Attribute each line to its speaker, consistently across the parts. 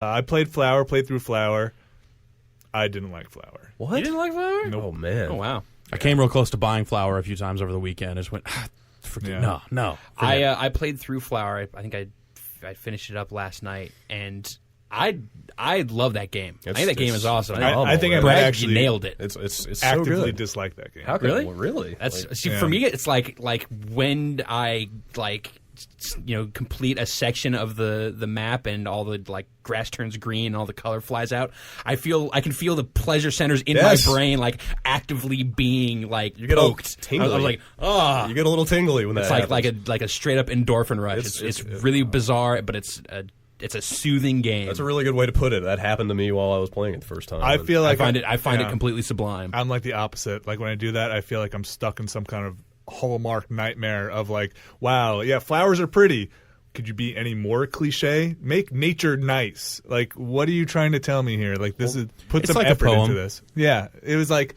Speaker 1: I played through Flower. I didn't like Flower.
Speaker 2: What?
Speaker 3: You didn't like Flower?
Speaker 1: Nope.
Speaker 2: Oh, man.
Speaker 3: Oh, wow.
Speaker 4: I came real close to buying Flower a few times over the weekend. I just went, no.
Speaker 3: I played through Flower. I think I finished it up last night, and I love that game. I think that game is awesome.
Speaker 1: I think I might
Speaker 3: Brad,
Speaker 1: actually
Speaker 3: you nailed it.
Speaker 2: It's so
Speaker 1: actively
Speaker 2: good.
Speaker 1: dislike that game.
Speaker 2: How come?
Speaker 3: Really?
Speaker 2: Well, really?
Speaker 3: That's for me. It's like when I complete a section of the map and all the grass turns green and all the color flies out. I can feel the pleasure centers in my brain actively being
Speaker 2: you get
Speaker 3: poked.
Speaker 2: tingly.
Speaker 3: I was like, oh,
Speaker 2: You get a little tingly when that happens.
Speaker 3: It's like a straight up endorphin rush. It's really bizarre, but it's a soothing game.
Speaker 2: That's a really good way to put it. That happened to me while I was playing it the first time.
Speaker 1: I feel like
Speaker 3: I find it completely sublime.
Speaker 1: I'm like the opposite. Like when I do that, I feel like I'm stuck in some kind of Hallmark nightmare of wow, yeah, flowers are pretty. Could you be any more cliche? Make nature nice. Like, what are you trying to tell me here? Put some effort into this. Yeah, it was like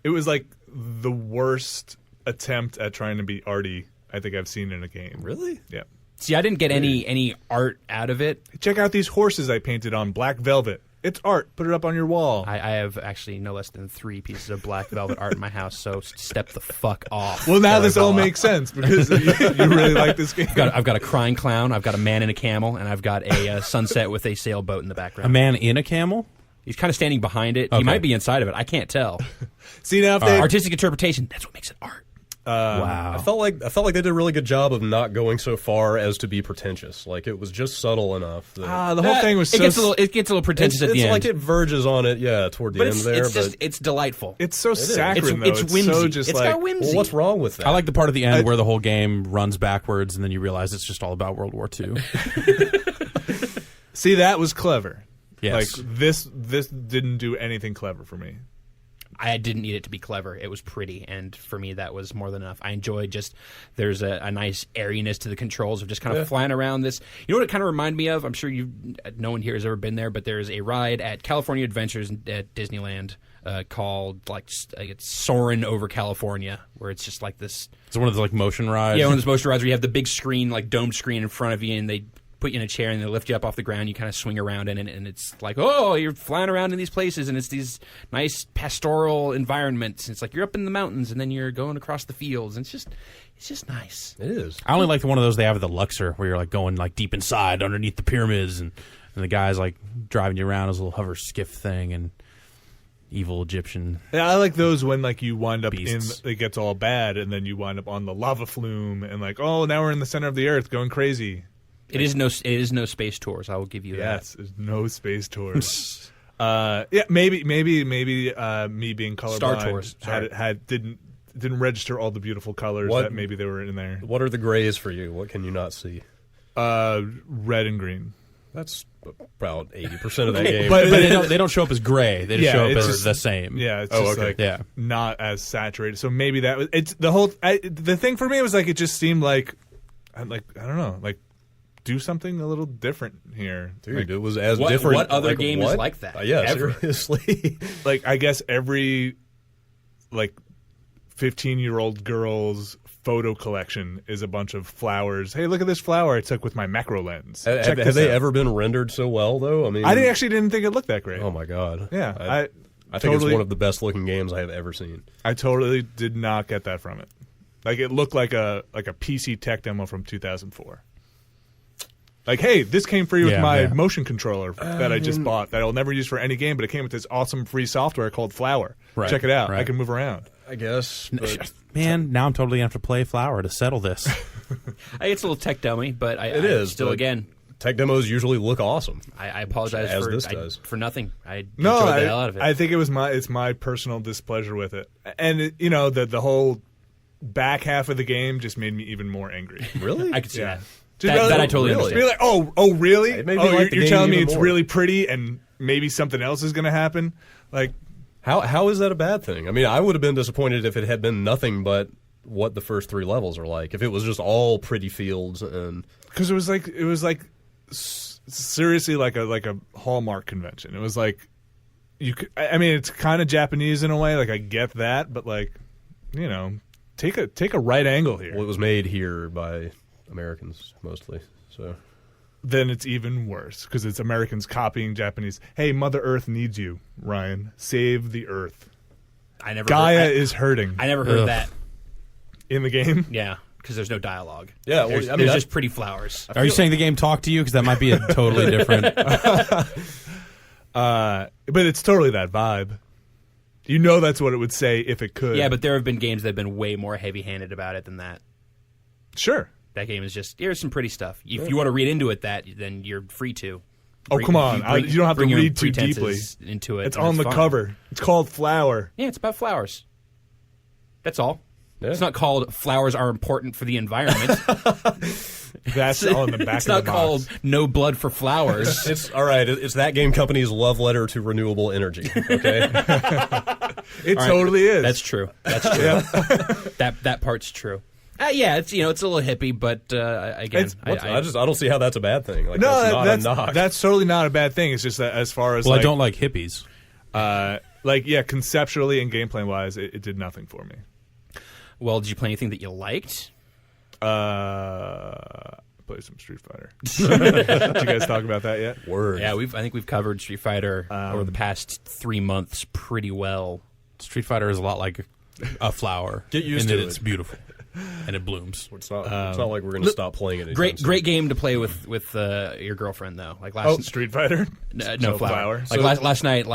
Speaker 1: the worst attempt at trying to be arty I think I've seen in a game.
Speaker 2: Really?
Speaker 1: Yeah.
Speaker 3: See, I didn't get any art out of it.
Speaker 1: Check out these horses I painted on black velvet. It's art. Put it up on your wall.
Speaker 3: I have actually no less than 3 pieces of black velvet art in my house, so step the fuck off.
Speaker 1: Well, now this all makes sense because you really like this game.
Speaker 3: I've got a crying clown, I've got a man in a camel, and I've got a sunset with a sailboat in the background.
Speaker 4: A man in a camel?
Speaker 3: He's kind of standing behind it.
Speaker 4: Okay.
Speaker 3: He might be inside of it. I can't tell.
Speaker 1: See, now if they...
Speaker 3: Artistic interpretation, that's what makes it art.
Speaker 4: Wow.
Speaker 2: I felt like they did a really good job of not going so far as to be pretentious. Like it was just subtle enough. That
Speaker 1: the whole thing was
Speaker 3: it
Speaker 1: so...
Speaker 3: gets a little pretentious at the end.
Speaker 2: It's like it verges on it, toward the end there.
Speaker 3: It's delightful.
Speaker 1: It's so saccharine, though.
Speaker 3: It's whimsy.
Speaker 1: So just
Speaker 3: it's got whimsy.
Speaker 2: Well, what's wrong with that?
Speaker 4: I like the part of the end where the whole game runs backwards and then you realize it's just all about World War II.
Speaker 1: See, that was clever.
Speaker 4: Yes.
Speaker 1: Like this didn't do anything clever for me.
Speaker 3: I didn't need it to be clever. It was pretty, and for me, that was more than enough. I enjoyed there's a nice airiness to the controls of just kind of flying around this. You know what it kind of reminded me of? I'm sure no one here has ever been there, but there's a ride at California Adventures at Disneyland called it's Soarin' over California, where it's just like this.
Speaker 4: It's one of those motion rides.
Speaker 3: Yeah, one of those motion rides where you have the big screen, domed screen in front of you, and they put you in a chair and they lift you up off the ground. You kind of swing around in it, and it's like, oh, you're flying around in these places, and it's these nice pastoral environments. It's like you're up in the mountains, and then you're going across the fields, and it's just nice.
Speaker 2: It is.
Speaker 4: I only like one of those they have at the Luxor, where you're going deep inside underneath the pyramids, and the guy's driving you around his little hover skiff thing, and evil Egyptian.
Speaker 1: Yeah, I like those when you wind up
Speaker 4: beasts.
Speaker 1: it gets all bad, and then you wind up on the lava flume, and oh, now we're in the center of the earth, going crazy.
Speaker 3: It is no space tours. I will give you that.
Speaker 1: Yes, there's no space tours. Maybe me being colorblind
Speaker 3: Star Tours.
Speaker 1: didn't register all the beautiful colors that maybe they were in there.
Speaker 2: What are the grays for you? What can you not see?
Speaker 1: Red and green.
Speaker 2: That's about 80% of that game.
Speaker 4: But they don't show up as gray. They just show up as the same.
Speaker 1: Yeah, it's not as saturated. So maybe that was it's the whole. The thing for me was it just seemed I don't know, do something a little different here.
Speaker 2: Dude, it was as different.
Speaker 3: What other game is like that?
Speaker 2: Seriously.
Speaker 1: I guess every 15-year-old girl's photo collection is a bunch of flowers. Hey, look at this flower I took with my macro lens.
Speaker 2: Have they ever been rendered so well, though? I mean,
Speaker 1: I actually didn't think it looked that great.
Speaker 2: Oh my god.
Speaker 1: Yeah,
Speaker 2: I think it's one of the best looking games I have ever seen.
Speaker 1: I totally did not get that from it. It looked like a PC tech demo from 2004. Hey, this came free with my motion controller that I just bought that I'll never use for any game, but it came with this awesome free software called Flower.
Speaker 4: Right,
Speaker 1: Check it out.
Speaker 4: right.
Speaker 1: I can move around.
Speaker 2: I guess.
Speaker 4: Man, now I'm totally going to have to play Flower to settle this.
Speaker 3: It's a little tech dummy, but
Speaker 2: it is.
Speaker 3: Still, again,
Speaker 2: tech demos usually look awesome.
Speaker 3: I apologize for nothing. I enjoyed the hell out of it.
Speaker 1: I think it's my personal displeasure with it. And, the whole back half of the game just made me even more angry.
Speaker 2: Really?
Speaker 3: I could see that.
Speaker 1: That
Speaker 3: I totally understand.
Speaker 1: Be oh, really?
Speaker 2: It made me like the
Speaker 1: you're
Speaker 2: game
Speaker 1: telling me
Speaker 2: even
Speaker 1: it's
Speaker 2: more.
Speaker 1: really pretty and maybe something else is going to happen?
Speaker 2: How is that a bad thing? I mean, I would have been disappointed if it had been nothing but what the first 3 levels are like. If it was just all pretty fields and
Speaker 1: because it was seriously like a Hallmark convention. It was you could. I mean, it's kind of Japanese in a way. I get that, but take a right angle here.
Speaker 2: Well, it was made here by Americans mostly, so
Speaker 1: then it's even worse because it's Americans copying Japanese. Hey, Mother Earth needs you, Ryan. Save the Earth.
Speaker 3: I never.
Speaker 1: Gaia is hurting.
Speaker 3: I never heard that.
Speaker 1: In the game?
Speaker 3: Yeah, because there's no dialogue.
Speaker 2: Yeah,
Speaker 3: there's,
Speaker 2: I mean,
Speaker 3: there's just pretty flowers.
Speaker 4: Are you saying the game talked to you? Because that might be a totally different.
Speaker 1: But it's totally that vibe. You know that's what it would say if it could.
Speaker 3: Yeah, but there have been games that have been way more heavy-handed about it than that.
Speaker 1: Sure.
Speaker 3: That game is just, here's some pretty stuff. If you want to read into it, then you're free to.
Speaker 1: Oh, come on. You don't have to read too deeply
Speaker 3: into it.
Speaker 1: It's on the cover. It's called Flower.
Speaker 3: Yeah, it's about flowers. That's all.
Speaker 2: Yeah.
Speaker 3: It's not called Flowers Are Important for the Environment.
Speaker 1: That's on the back
Speaker 3: It's
Speaker 1: of
Speaker 3: not
Speaker 1: the
Speaker 3: called
Speaker 1: box.
Speaker 3: No Blood for Flowers.
Speaker 2: It's all right. It's that game company's love letter to renewable energy. Okay,
Speaker 1: It totally is.
Speaker 3: That's true. That's true. that part's true. Yeah, it's it's a little hippie, but again,
Speaker 2: I don't see how that's a bad thing. Like,
Speaker 1: No,
Speaker 2: that's not a knock.
Speaker 1: that's totally not a bad thing. It's just that as far as
Speaker 4: Well, I don't like hippies.
Speaker 1: conceptually and gameplay wise, it did nothing for me.
Speaker 3: Well, did you play anything that you liked?
Speaker 1: Play some Street Fighter. Did you guys talk about that yet?
Speaker 2: Word.
Speaker 3: Yeah, I think we've covered Street Fighter over the past 3 months pretty well.
Speaker 4: Street Fighter is a lot like a flower.
Speaker 2: Get used
Speaker 4: in
Speaker 2: to
Speaker 4: that It's
Speaker 2: it.
Speaker 4: beautiful and it blooms.
Speaker 2: It's not like we're going to stop playing it.
Speaker 3: Great game to play with your girlfriend though. Like last
Speaker 1: Street Fighter?
Speaker 3: no
Speaker 1: So
Speaker 3: flower.
Speaker 1: Flower.
Speaker 3: Like last night,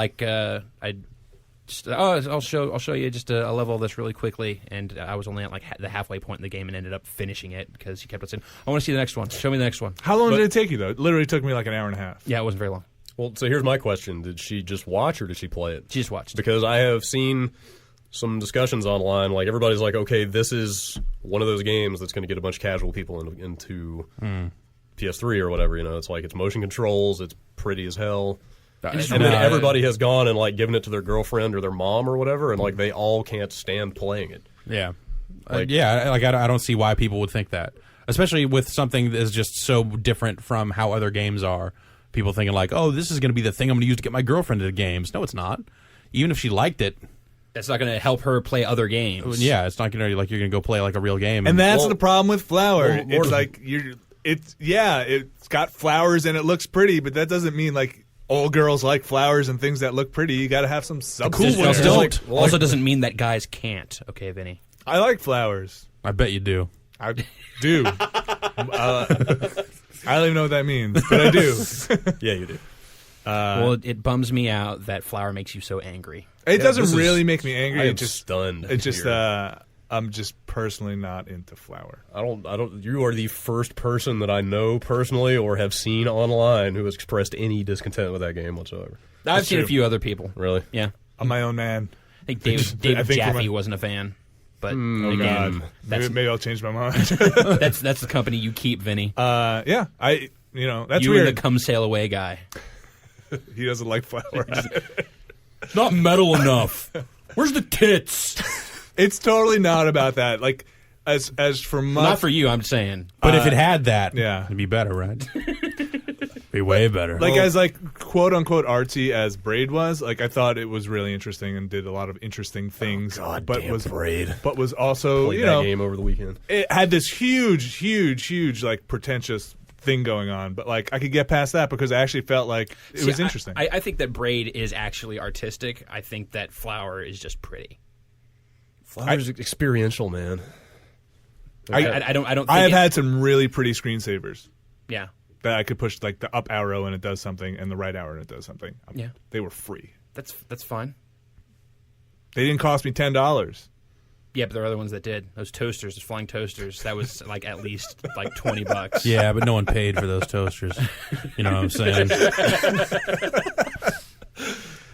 Speaker 3: I'll show you just a level of this really quickly, and I was only at like the halfway point in the game and ended up finishing it because he kept on saying, "I want to see the next one. Show me the next one."
Speaker 1: How long did it take you though? It literally took me like an hour and a half.
Speaker 3: Yeah, it wasn't very long.
Speaker 2: Well, so here's my question: did she just watch or did she play it?
Speaker 3: She just watched.
Speaker 2: Because I have seen some discussions online. Like everybody's like, "Okay, this is one of those games that's going to get a bunch of casual people into PS3 or whatever." It's like it's motion controls. It's pretty as hell. And then everybody has gone and like given it to their girlfriend or their mom or whatever, and like they all can't stand playing it.
Speaker 4: Yeah.
Speaker 2: Like-
Speaker 4: I don't see why people would think that. Especially with something that is just so different from how other games are. People thinking like, oh, this is going to be the thing I'm going to use to get my girlfriend into games. No, it's not. Even if she liked it.
Speaker 3: That's not going to help her play other games.
Speaker 4: Yeah, it's not going to like you're going to go play like a real game.
Speaker 1: And that's
Speaker 2: Well-
Speaker 1: the problem with Flower.
Speaker 2: Well,
Speaker 1: It's like it's got flowers and it looks pretty, but that doesn't mean like all girls like flowers and things that look pretty. You got to have some substance.
Speaker 3: Cool
Speaker 1: there.
Speaker 3: ones don't. Also doesn't mean that guys can't. Okay, Vinny.
Speaker 1: I like flowers.
Speaker 4: I bet you do.
Speaker 1: I do. I don't even know what that means, but I do.
Speaker 2: Yeah, you do.
Speaker 3: Well, it bums me out that Flower makes you so angry.
Speaker 1: It
Speaker 2: this
Speaker 1: doesn't
Speaker 2: is-
Speaker 1: really make me angry.
Speaker 2: I am
Speaker 1: It just
Speaker 2: stunned.
Speaker 1: It just
Speaker 2: here.
Speaker 1: I'm just personally not into Flower.
Speaker 2: I don't. You are the first person that I know personally or have seen online who has expressed any discontent with that game whatsoever.
Speaker 3: I've seen a
Speaker 1: true.
Speaker 3: few other people.
Speaker 2: Really?
Speaker 3: Yeah.
Speaker 1: I'm my own man.
Speaker 3: I think David
Speaker 1: I think for
Speaker 3: Jaffe
Speaker 1: my-
Speaker 3: wasn't a fan. But
Speaker 1: Oh
Speaker 3: again,
Speaker 1: God,
Speaker 3: that's
Speaker 1: maybe I'll change my mind.
Speaker 3: that's the company you keep, Vinny.
Speaker 1: That's
Speaker 3: You
Speaker 1: weird.
Speaker 3: and the come sail away guy.
Speaker 1: He doesn't like Flower.
Speaker 3: It's not metal enough. Where's the tits?
Speaker 1: It's totally not about that. Like as for my
Speaker 3: Not for you, I'm saying.
Speaker 4: But if it had that,
Speaker 1: yeah.
Speaker 4: it'd be better, right? Be way better.
Speaker 1: like as like quote unquote artsy as Braid was, like I thought it was really interesting and did a lot of interesting things. but
Speaker 2: damn
Speaker 1: was
Speaker 2: Braid.
Speaker 1: But was also
Speaker 2: Played that game over the weekend.
Speaker 1: it had this huge like pretentious thing going on. But like I could get past that because I actually felt like it was interesting.
Speaker 3: I think that Braid is actually artistic. I think that Flower is just pretty.
Speaker 2: Flower's experiential, man.
Speaker 3: I don't. Think
Speaker 1: I have had some really pretty screensavers
Speaker 3: Yeah.
Speaker 1: that I could push like the up arrow and it does something and the right arrow and it does something.
Speaker 3: Yeah.
Speaker 1: They were free.
Speaker 3: That's fine.
Speaker 1: They didn't cost me $10.
Speaker 3: Yeah, but there are other ones that did. Those toasters, those flying toasters. That was like at least like $20.
Speaker 4: yeah, but no one paid for those toasters. You know what I'm saying?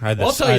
Speaker 4: I had
Speaker 3: I'll tell you